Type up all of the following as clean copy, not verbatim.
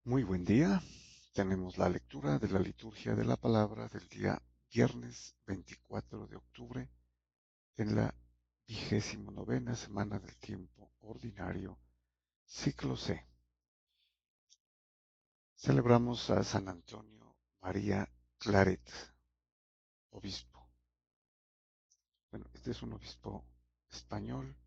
Muy buen día. Tenemos la lectura de la liturgia de la palabra del día viernes 24 de octubre en la 29ª semana del tiempo ordinario, ciclo C. Celebramos a San Antonio María Claret, obispo. Bueno, este es un obispo español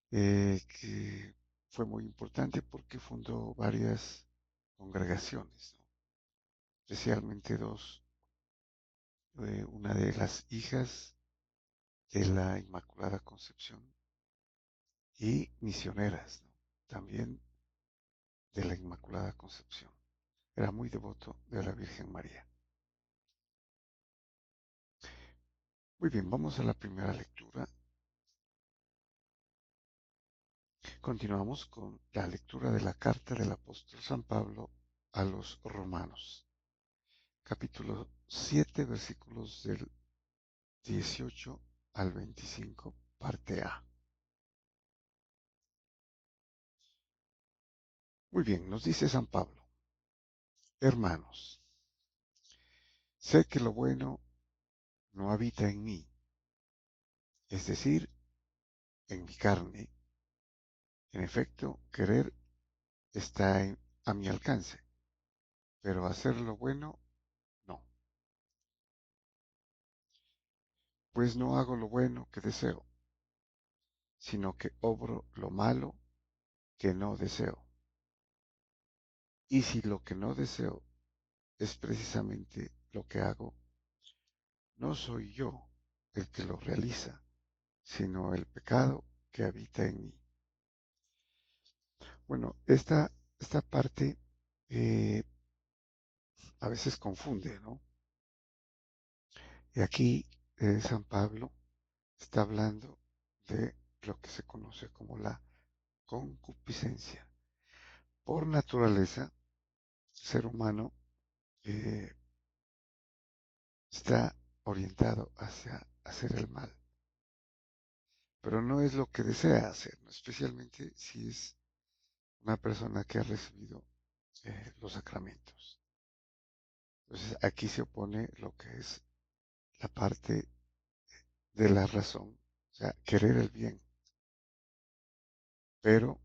que fue muy importante porque fundó varias congregaciones, ¿no? Especialmente dos. Una de las hijas de la Inmaculada Concepción y misioneras, ¿no? También de la Inmaculada Concepción. Era muy devoto de la Virgen María. Muy bien, vamos a la primera lectura. Continuamos con la lectura de la carta del apóstol San Pablo a los romanos, capítulo 7, versículos del 18 al 25, parte A. Muy bien, nos dice San Pablo: hermanos, sé que lo bueno no habita en mí, es decir, en mi carne. En efecto, querer está a mi alcance, pero hacer lo bueno no. Pues no hago lo bueno que deseo, sino que obro lo malo que no deseo. Y si lo que no deseo es precisamente lo que hago, no soy yo el que lo realiza, sino el pecado que habita en mí. Bueno, esta parte eh, a veces confunde, ¿no? Y aquí San Pablo está hablando de lo que se conoce como la concupiscencia. Por naturaleza, el ser humano eh, está orientado hacia hacer el mal, pero no es lo que desea hacer, ¿no? Especialmente si es una persona que ha recibido los sacramentos. Entonces aquí se opone lo que es la parte de la razón, o sea, querer el bien, pero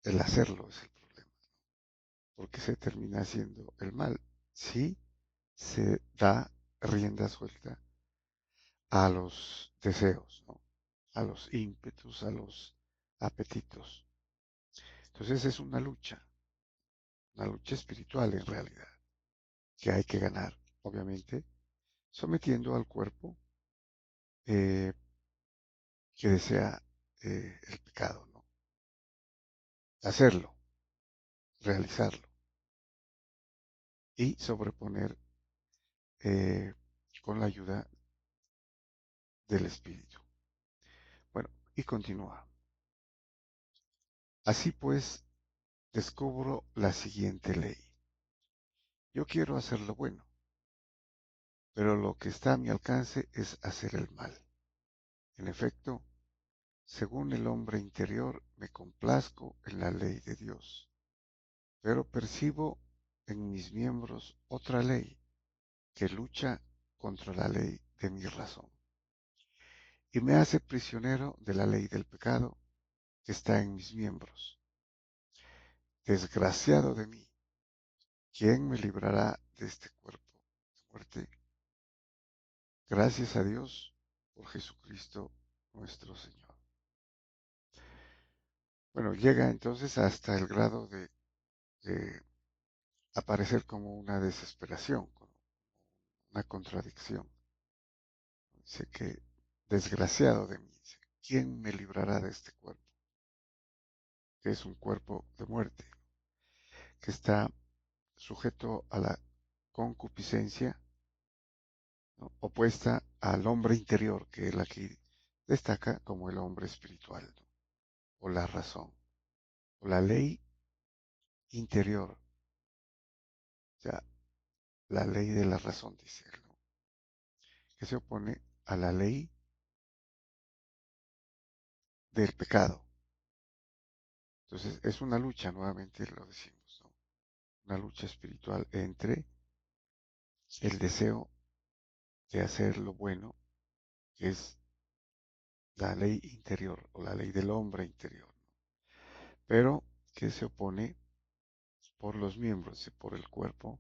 el hacerlo es el problema, porque se termina haciendo el mal. Sí, se da rienda suelta a los deseos, ¿no? A los ímpetus, a los apetitos. Entonces es una lucha espiritual en realidad, que hay que ganar, obviamente, sometiendo al cuerpo eh, que desea el pecado, ¿no? Hacerlo, realizarlo y sobreponer con la ayuda del espíritu. Bueno, y continúa. Así pues, descubro la siguiente ley. Yo quiero hacer lo bueno, pero lo que está a mi alcance es hacer el mal. En efecto, según el hombre interior, me complazco en la ley de Dios, pero percibo en mis miembros otra ley que lucha contra la ley de mi razón y me hace prisionero de la ley del pecado que está en mis miembros. Desgraciado de mí, ¿quién me librará de este cuerpo de muerte? Gracias a Dios por Jesucristo nuestro Señor. Bueno, llega entonces hasta el grado de aparecer como una desesperación, como una contradicción. Dice que, desgraciado de mí, dice, ¿quién me librará de este cuerpo? Que es un cuerpo de muerte, que está sujeto a la concupiscencia, ¿no? Opuesta al hombre interior, que él aquí destaca como el hombre espiritual, ¿no? O la razón, o la ley interior, o sea, la ley de la razón, dice él, ¿no? Que se opone a la ley del pecado. Entonces es una lucha, nuevamente lo decimos, ¿no? Una lucha espiritual entre el deseo de hacer lo bueno, que es la ley interior o la ley del hombre interior, ¿no? Pero que se opone por los miembros, por el cuerpo,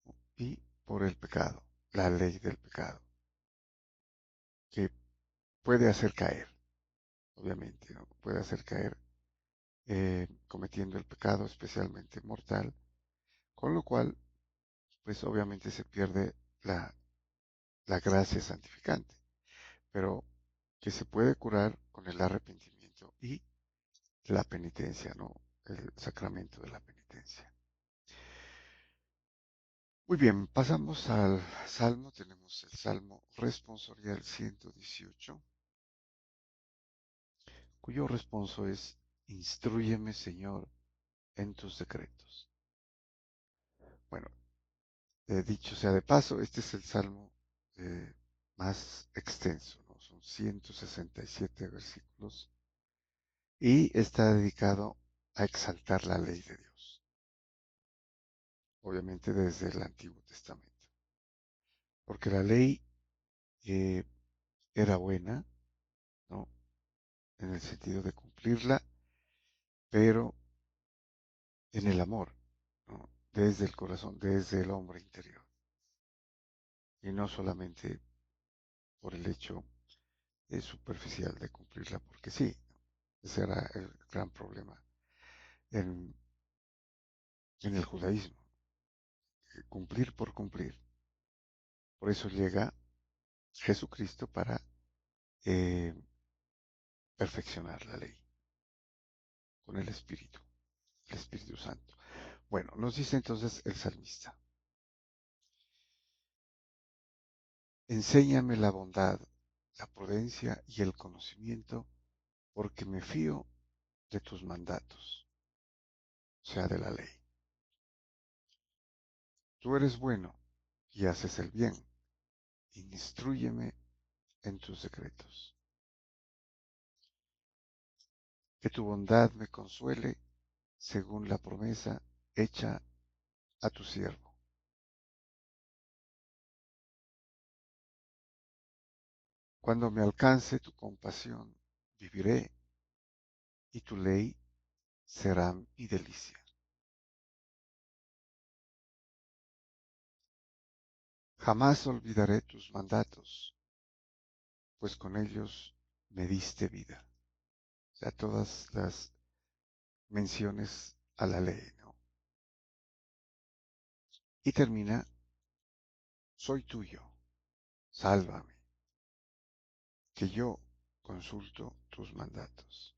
¿no? Y por el pecado, la ley del pecado, que puede hacer caer, obviamente, ¿no? Puede hacer caer cometiendo el pecado especialmente mortal, con lo cual, pues obviamente se pierde la gracia santificante, pero que se puede curar con el arrepentimiento y la penitencia, ¿no? El sacramento de la penitencia. Muy bien, pasamos al Salmo. Tenemos el Salmo responsorial 118, cuyo responso es: Instrúyeme, Señor, en tus decretos. Bueno, dicho sea de paso, este es el Salmo más extenso, ¿no? Son 167 versículos y está dedicado a exaltar la ley de Dios, obviamente desde el Antiguo Testamento, porque la ley eh, era buena, ¿no? En el sentido de cumplirla, pero en el amor, ¿no? Desde el corazón, desde el hombre interior, y no solamente por el hecho superficial de cumplirla, porque sí, ¿no? Ese era el gran problema en, en el judaísmo, cumplir por cumplir. Por eso llega Jesucristo para eh, perfeccionar la ley con el Espíritu Santo. Bueno, nos dice entonces el salmista: enséñame la bondad, la prudencia y el conocimiento, porque me fío de tus mandatos, o sea, de la ley. Tú eres bueno y haces el bien. Instrúyeme en tus secretos. Que tu bondad me consuele según la promesa hecha a tu siervo. Cuando me alcance tu compasión, viviré, y tu ley será mi delicia. Jamás olvidaré tus mandatos, pues con ellos me diste vida. O sea, todas las menciones a la ley, ¿no? Y termina: soy tuyo, sálvame, que yo consulto tus mandatos.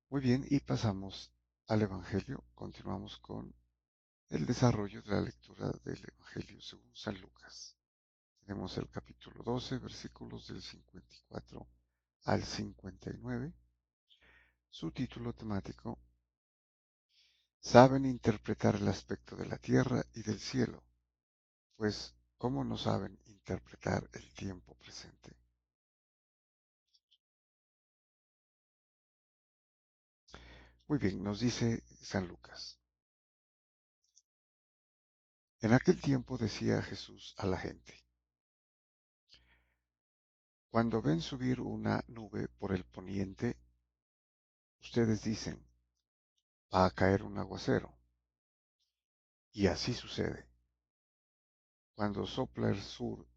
Muy bien, y pasamos al Evangelio. Continuamos con el desarrollo de la lectura del Evangelio según San Lucas. Tenemos el capítulo 12, versículos del 54 al 59. Su título temático: saben interpretar el aspecto de la tierra y del cielo, pues ¿cómo no saben interpretar el tiempo presente? Muy bien, nos dice San Lucas. En aquel tiempo decía Jesús a la gente: cuando ven subir una nube por el poniente, ustedes dicen, va a caer un aguacero. Y así sucede. Cuando sopla el sur,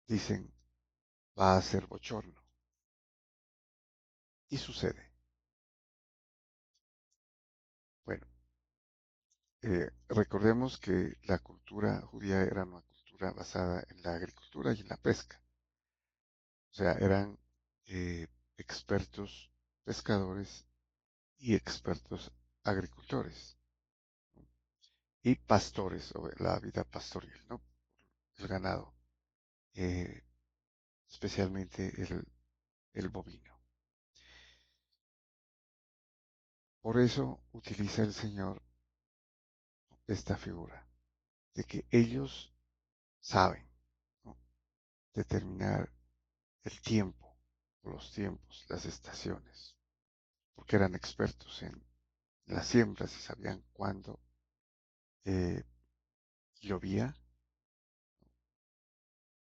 dicen, va a ser bochorno. Y sucede. Bueno, recordemos que la cultura judía era una cultura basada en la agricultura y en la pesca. O sea, eran eh, expertos pescadores y expertos agricultores, ¿no? Y pastores, o la vida pastoril, ¿no? El ganado, eh, especialmente el bovino. Por eso utiliza el Señor esta figura, de que ellos saben, ¿no? Determinar el tiempo, los tiempos, las estaciones, porque eran expertos en las siembras y sabían cuándo eh, llovía,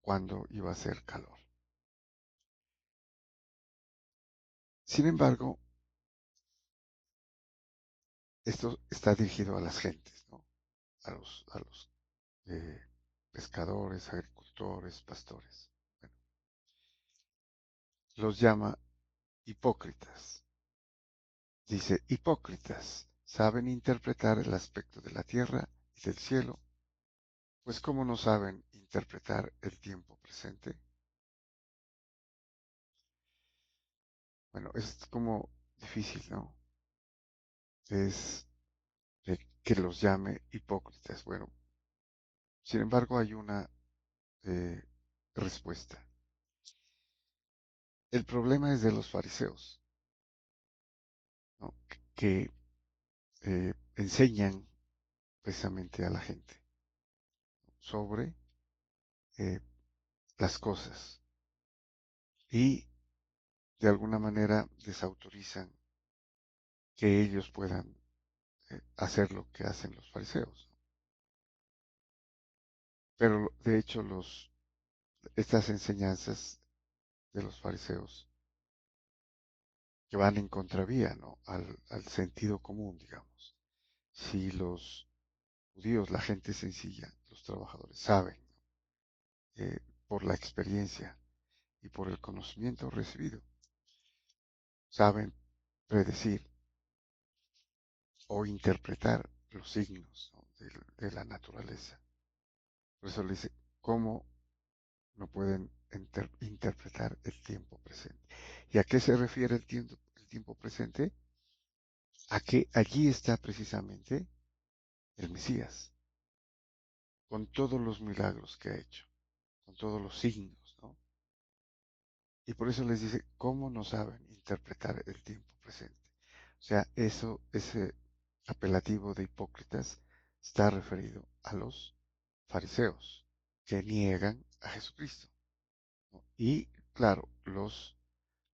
cuándo iba a ser calor. Sin embargo, esto está dirigido a las gentes, ¿no? A los eh, pescadores, agricultores, pastores. Bueno, los llama hipócritas. Dice, hipócritas, saben interpretar el aspecto de la tierra y del cielo, pues ¿cómo no saben interpretar el tiempo presente? Bueno, es como difícil, ¿no? Es que los llame hipócritas. Bueno, sin embargo hay una eh, respuesta. El problema es de los fariseos, ¿no? Que enseñan precisamente a la gente sobre eh, las cosas y de alguna manera desautorizan que ellos puedan hacer lo que hacen los fariseos. Pero de hecho estas enseñanzas de los fariseos que van en contravía, ¿no? al sentido común, digamos. Si los judíos, la gente sencilla, los trabajadores, saben, eh, por la experiencia y por el conocimiento recibido, saben predecir o interpretar los signos, ¿no? de la naturaleza. Por eso le dice, ¿cómo no pueden interpretar el tiempo presente? ¿Y a qué se refiere el tiempo presente? A que allí está precisamente el Mesías, con todos los milagros que ha hecho, con todos los signos, ¿no? Y por eso les dice, ¿cómo no saben interpretar el tiempo presente? O sea, ese apelativo de hipócritas está referido a los fariseos que niegan a Jesucristo, ¿no? Y claro, los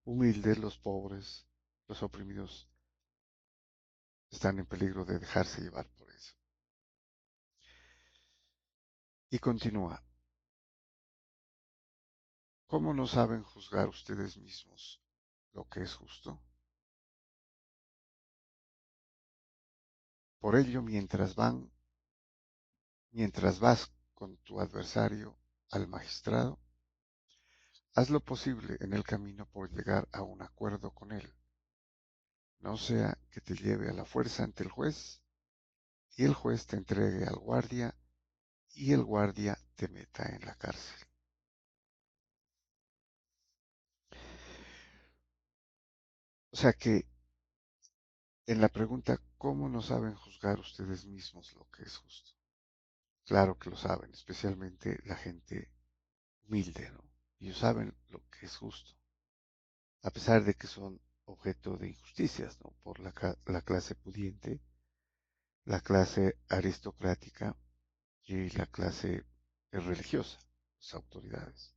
humildes, los pobres, los oprimidos están en peligro de dejarse llevar por eso. Y continúa, ¿cómo no saben juzgar ustedes mismos lo que es justo? Por ello, mientras vas con tu adversario al magistrado, haz lo posible en el camino por llegar a un acuerdo con él, no sea que te lleve a la fuerza ante el juez y el juez te entregue al guardia y el guardia te meta en la cárcel. O sea que en la pregunta, ¿cómo no saben juzgar ustedes mismos lo que es justo? Claro que lo saben, especialmente la gente humilde, ¿no? Ellos saben lo que es justo, a pesar de que son objeto de injusticias, ¿no? Por la clase pudiente, la clase aristocrática y la clase religiosa, las autoridades.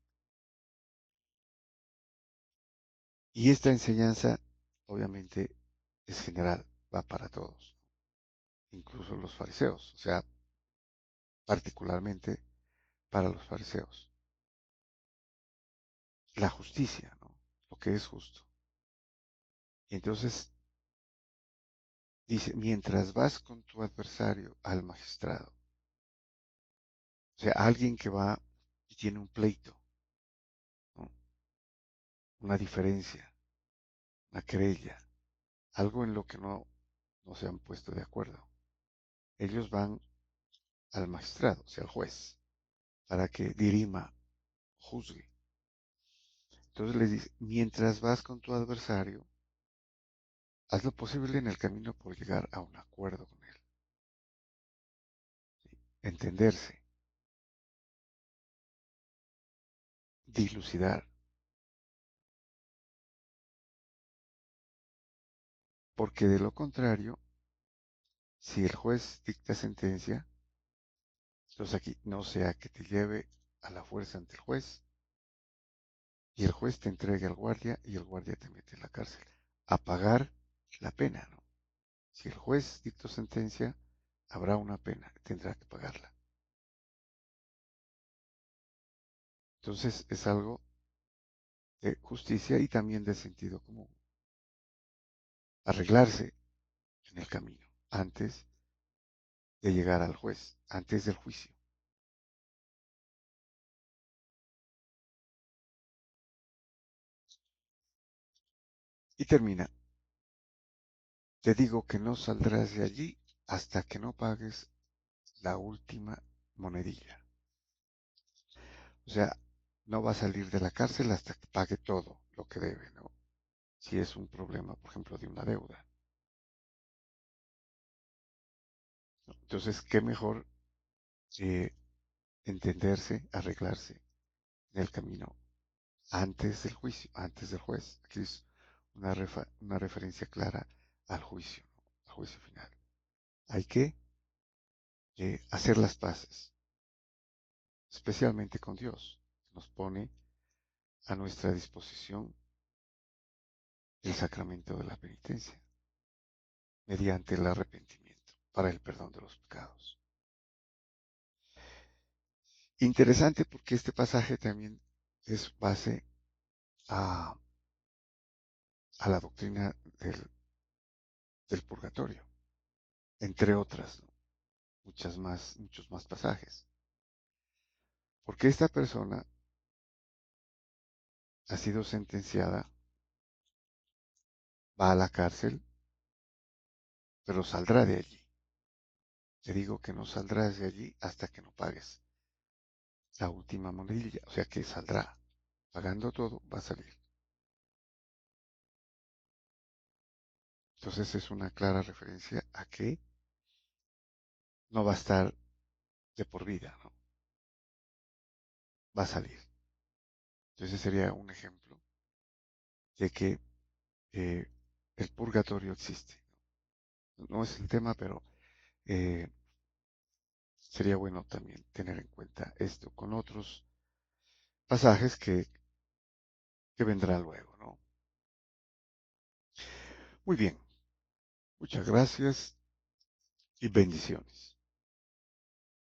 Y esta enseñanza, obviamente, es general, va para todos, incluso los fariseos, o sea, particularmente para los fariseos. La justicia, ¿no? Lo que es justo. Y entonces dice, mientras vas con tu adversario al magistrado, o sea, alguien que va y tiene un pleito, ¿no? Una diferencia, una querella, algo en lo que no se han puesto de acuerdo. Ellos van al magistrado, o sea, al juez, para que dirima, juzgue. Entonces les dice, mientras vas con tu adversario, haz lo posible en el camino por llegar a un acuerdo con él, ¿sí? Entenderse, dilucidar, porque de lo contrario, si el juez dicta sentencia, entonces aquí no sea que te lleve a la fuerza ante el juez y el juez te entrega al guardia y el guardia te mete en la cárcel a pagar la pena, ¿no? Si el juez dictó sentencia, habrá una pena, tendrá que pagarla. Entonces es algo de justicia y también de sentido común. Arreglarse en el camino antes de llegar al juez, antes del juicio. Y termina. Te digo que no saldrás de allí hasta que no pagues la última monedilla. O sea, no va a salir de la cárcel hasta que pague todo lo que debe, ¿no? Si es un problema, por ejemplo, de una deuda. ¿No? Entonces, qué mejor eh, entenderse, arreglarse en el camino antes del juicio, antes del juez. Aquí es una referencia clara al juicio, ¿no? Al juicio final. Hay que hacer las paces, especialmente con Dios, que nos pone a nuestra disposición el sacramento de la penitencia, mediante el arrepentimiento, para el perdón de los pecados. Interesante porque este pasaje también es base a, a la doctrina del purgatorio, entre otras, ¿no? Muchos más pasajes. Porque esta persona ha sido sentenciada, va a la cárcel, pero saldrá de allí. Te digo que no saldrás de allí hasta que no pagues la última monedilla, o sea que saldrá. Pagando todo, va a salir. Entonces es una clara referencia a que no va a estar de por vida, ¿no? Va a salir. Entonces sería un ejemplo de que eh, el purgatorio existe. No es el tema, pero eh, sería bueno también tener en cuenta esto con otros pasajes que vendrán luego, ¿no? Muy bien, muchas gracias y bendiciones.